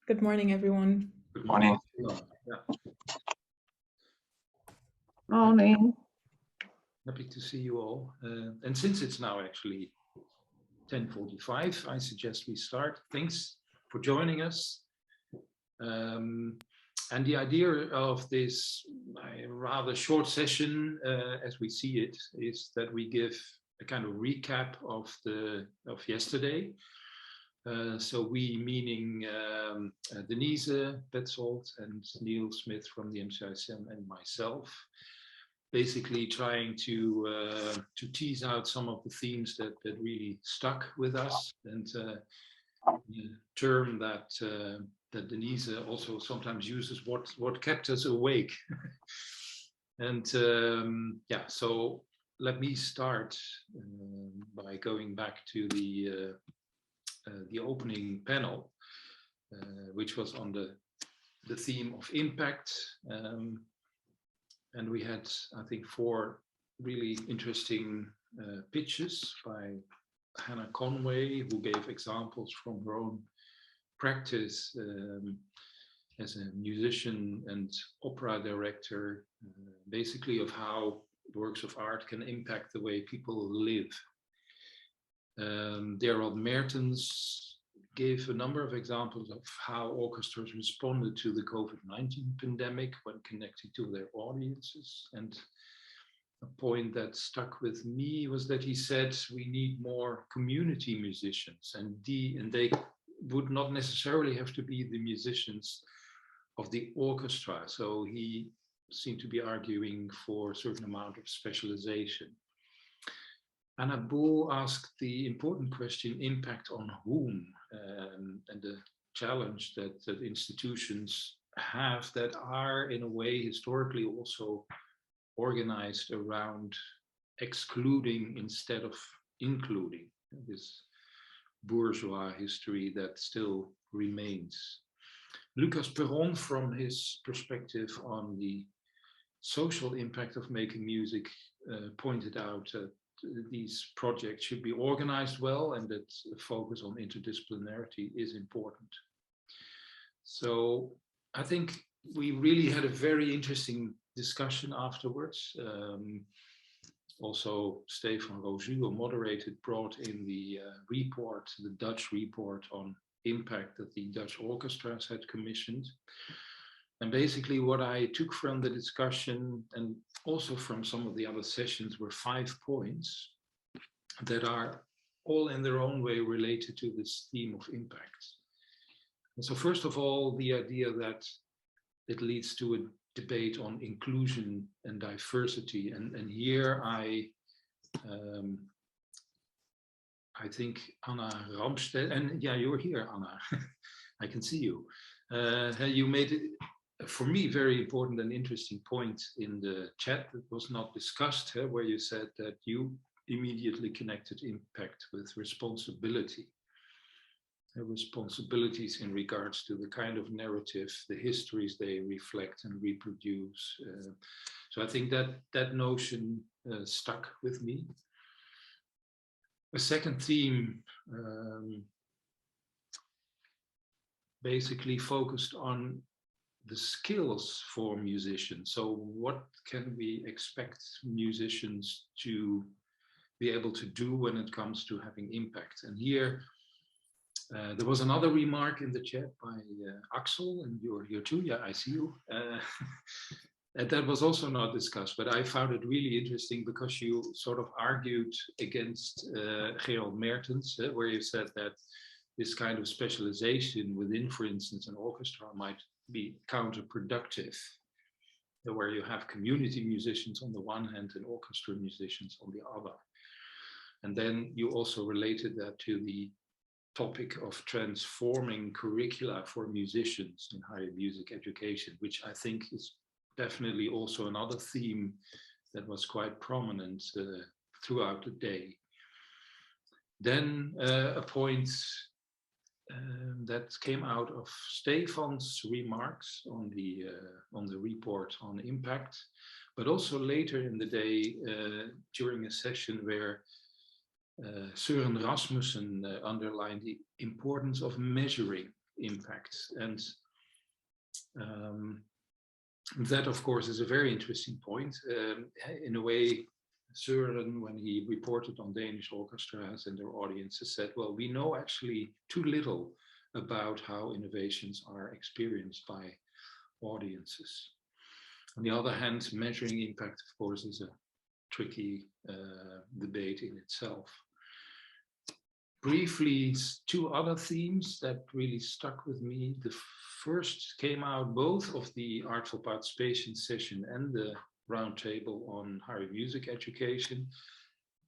Good morning, everyone. Good morning. Morning. Happy to see you all. And since it's now actually 10:45, I suggest we start. Thanks for joining us. And the idea of this rather short session, as we see it, is that we give a kind of recap of yesterday. So we, meaning Denise Petzold and Neil Smith from the MCICM and myself, basically trying to tease out some of the themes that really stuck with us, and the term that Denise also sometimes uses, what kept us awake. And yeah, so let me start by going back to the opening panel, which was on the theme of impact. And we had, I think, 4 really interesting pitches by Hannah Conway, who gave examples from her own practice as a musician and opera director, basically of how works of art can impact the way people live. Daryl Mertens gave a number of examples of how orchestras responded to the COVID-19 pandemic when connecting to their audiences. And a point that stuck with me was that he said we need more community musicians, and they would not necessarily have to be the musicians of the orchestra. So he seemed to be arguing for a certain amount of specialization. Anna Bo asked the important question, impact on whom, and the challenge that institutions have that are in a way historically also organized around excluding instead of including, this bourgeois history that still remains. Lucas Perron, from his perspective on the social impact of making music, pointed out that these projects should be organized well, and that the focus on interdisciplinarity is important. So I think we really had a very interesting discussion afterwards. Also, Stefan Roju, who moderated, brought in the report, the Dutch report on impact that the Dutch orchestras had commissioned. And basically what I took from the discussion, and also from some of the other sessions, were 5 points that are all in their own way related to this theme of impact. And so first of all, the idea that it leads to a debate on inclusion and diversity. And here I think Anna Ramstedt, and yeah, you're here, Anna. I can see you. You made it, for me, very important and interesting point in the chat that was not discussed, where you said that you immediately connected impact with responsibility. Responsibilities in regards to the kind of narrative, the histories they reflect and reproduce. So I think that notion stuck with me. A second theme basically focused on the skills for musicians. So what can we expect musicians to be able to do when it comes to having impact? And here there was another remark in the chat by Axel, and you're here too. Yeah, I see you. And that was also not discussed, but I found it really interesting because you sort of argued against Gerald Mertens, where you said that this kind of specialization within, for instance, an orchestra might be counterproductive, where you have community musicians on the one hand and orchestra musicians on the other. And then you also related that to the topic of transforming curricula for musicians in higher music education, which I think is definitely also another theme that was quite prominent throughout the day. Then a point that came out of Stefan's remarks on the report on impact, but also later in the day during a session where Søren Rasmussen underlined the importance of measuring impact. And that, of course, is a very interesting point. In a way, Søren, when he reported on Danish orchestras and their audiences, said, well, we know actually too little about how innovations are experienced by audiences. On the other hand, measuring impact, of course, is a tricky debate in itself. Briefly, two other themes that really stuck with me. The first came out both of the Artful Participation session and the roundtable on higher music education,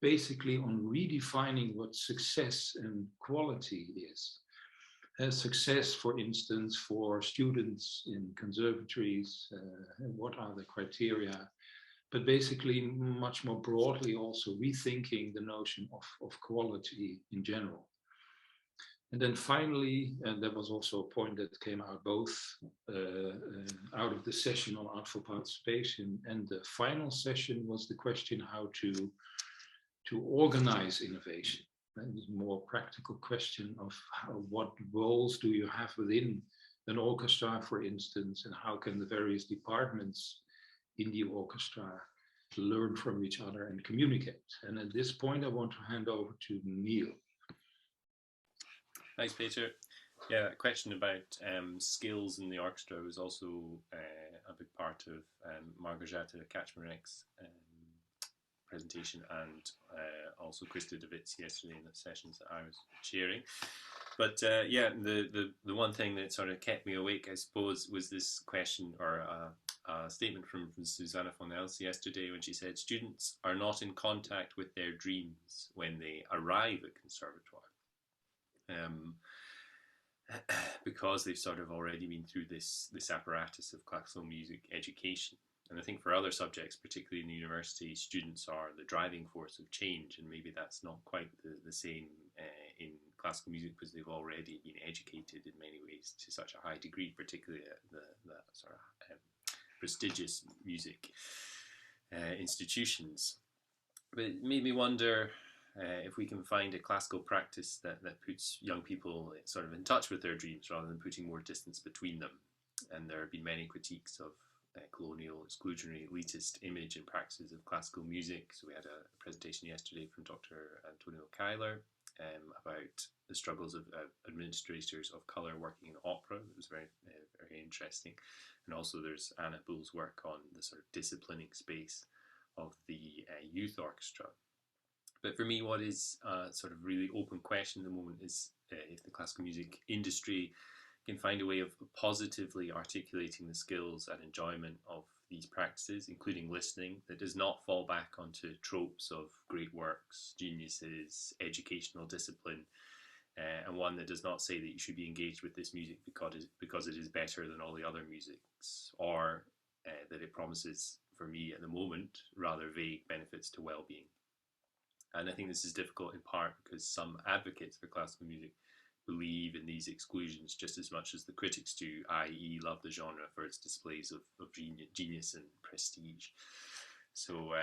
basically on redefining what success and quality is. Success, for instance, for students in conservatories, what are the criteria? But basically, much more broadly, also rethinking the notion of quality in general. And then finally, and there was also a point that came out both out of the session on artful participation, and the final session was the question how to organize innovation. And it's a more practical question of what roles do you have within an orchestra, for instance, and how can the various departments in the orchestra learn from each other and communicate. And at this point, I want to hand over to Neil. Thanks, Peter. Yeah, a question about skills in the orchestra was also a big part of Margareta Kaczmarek's presentation, and also Krista Davids yesterday in the sessions that I was chairing. But yeah, the one thing that sort of kept me awake, I suppose, was this question or a statement from Susanna von Els yesterday when she said students are not in contact with their dreams when they arrive at conservatoire. Because they've sort of already been through this apparatus of classical music education. And I think for other subjects, particularly in the university, students are the driving force of change, and maybe that's not quite the same in classical music because they've already been educated in many ways to such a high degree, particularly at the sort of prestigious music institutions. But it made me wonder if we can find a classical practice that puts young people sort of in touch with their dreams rather than putting more distance between them. And there have been many critiques of colonial, exclusionary, elitist image and practices of classical music. So we had a presentation yesterday from Dr. Antonio Keiler about the struggles of administrators of colour working in opera. It was very, very interesting. And also there's Anna Bull's work on the sort of disciplining space of the youth orchestra. But for me, what is a sort of really open question at the moment is if the classical music industry can find a way of positively articulating the skills and enjoyment of these practices, including listening, that does not fall back onto tropes of great works, geniuses, educational discipline, and one that does not say that you should be engaged with this music because it is better than all the other musics, or that it promises, for me at the moment, rather vague benefits to well-being. And I think this is difficult in part because some advocates for classical music believe in these exclusions just as much as the critics do, i.e. love the genre for its displays of genius and prestige. So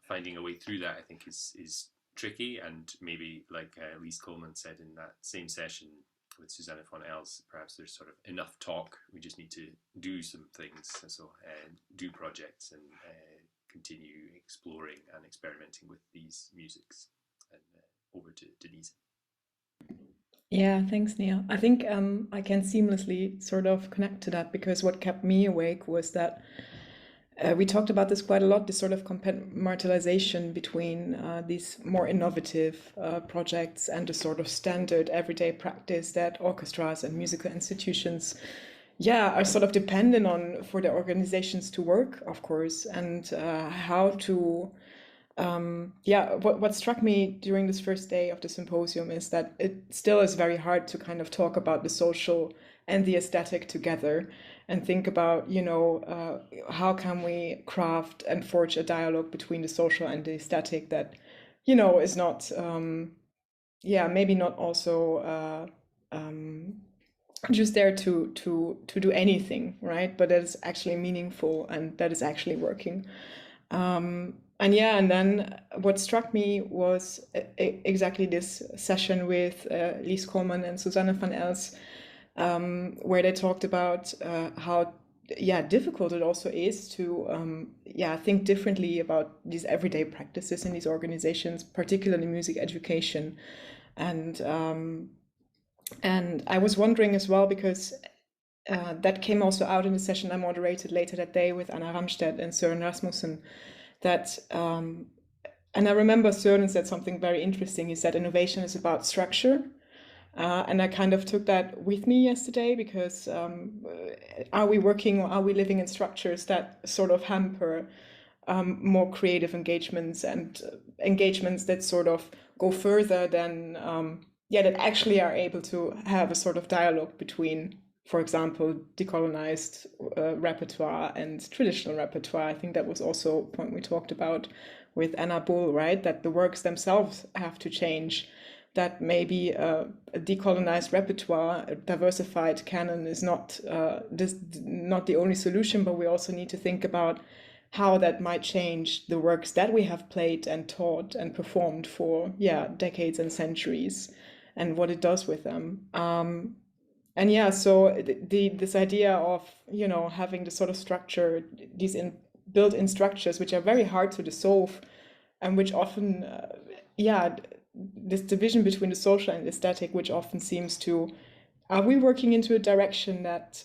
finding a way through that, I think, is tricky, and maybe, like Lise Coleman said in that same session with Susanna von Els, perhaps there's sort of enough talk, we just need to do some things, so do projects and continue exploring and experimenting with these musics. And over to Denise. Yeah, thanks, Neil. I think I can seamlessly sort of connect to that, because what kept me awake was that we talked about this quite a lot, this sort of compartmentalization between these more innovative projects and the sort of standard everyday practice that orchestras and musical institutions are sort of dependent on for their organizations to work, of course, and how to what struck me during this first day of the symposium is that it still is very hard to kind of talk about the social and the aesthetic together and think about, how can we craft and forge a dialogue between the social and the aesthetic that, is not, maybe not also just there to do anything, right? But that is actually meaningful and that is actually working. And then what struck me was exactly this session with Lise Coleman and Susanna von Els, where they talked about how difficult it also is to think differently about these everyday practices in these organizations, particularly music education. And I was wondering as well, because that came also out in the session I moderated later that day with Anna Ramstedt and Søren Rasmussen, that and I remember Søren said something very interesting. He said innovation is about structure. And I kind of took that with me yesterday, because are we working or are we living in structures that sort of hamper more creative engagements, and engagements that sort of go further than, that actually are able to have a sort of dialogue between, for example, decolonized repertoire and traditional repertoire. I think that was also a point we talked about with Anna Bull, right? That the works themselves have to change, that maybe a decolonized repertoire, a diversified canon is not the only solution, but we also need to think about how that might change the works that we have played and taught and performed for decades and centuries, and what it does with them. So this idea of having the sort of structure, these built-in structures, which are very hard to dissolve, and which often this division between the social and aesthetic, which often seems to, are we working into a direction that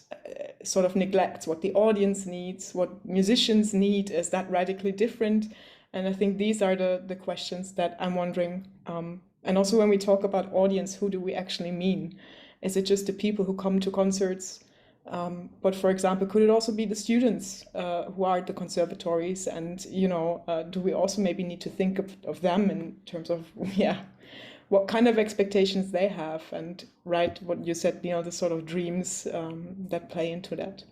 sort of neglects what the audience needs, what musicians need? Is that radically different? And I think these are the questions that I'm wondering. And also, when we talk about audience, who do we actually mean? Is it just the people who come to concerts? But for example, could it also be the students who are at the conservatories? And, do we also maybe need to think of them in terms of, what kind of expectations they have? And what you said, the sort of dreams that play into that.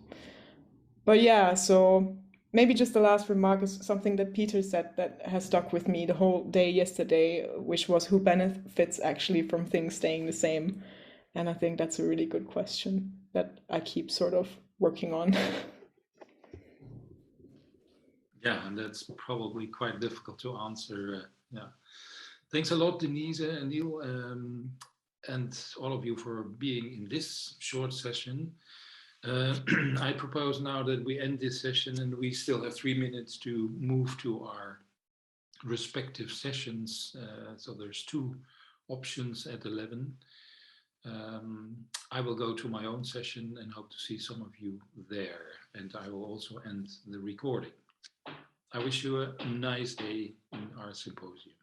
But so maybe just the last remark is something that Peter said that has stuck with me the whole day yesterday, which was, who benefits actually from things staying the same? And I think that's a really good question that I keep sort of working on. Yeah, and that's probably quite difficult to answer. Thanks a lot, Denise and Neil, and all of you for being in this short session. I propose now that we end this session, and we still have 3 minutes to move to our respective sessions. So there's 2 options at 11. I will go to my own session and hope to see some of you there. And I will also end the recording. I wish you a nice day in our symposium.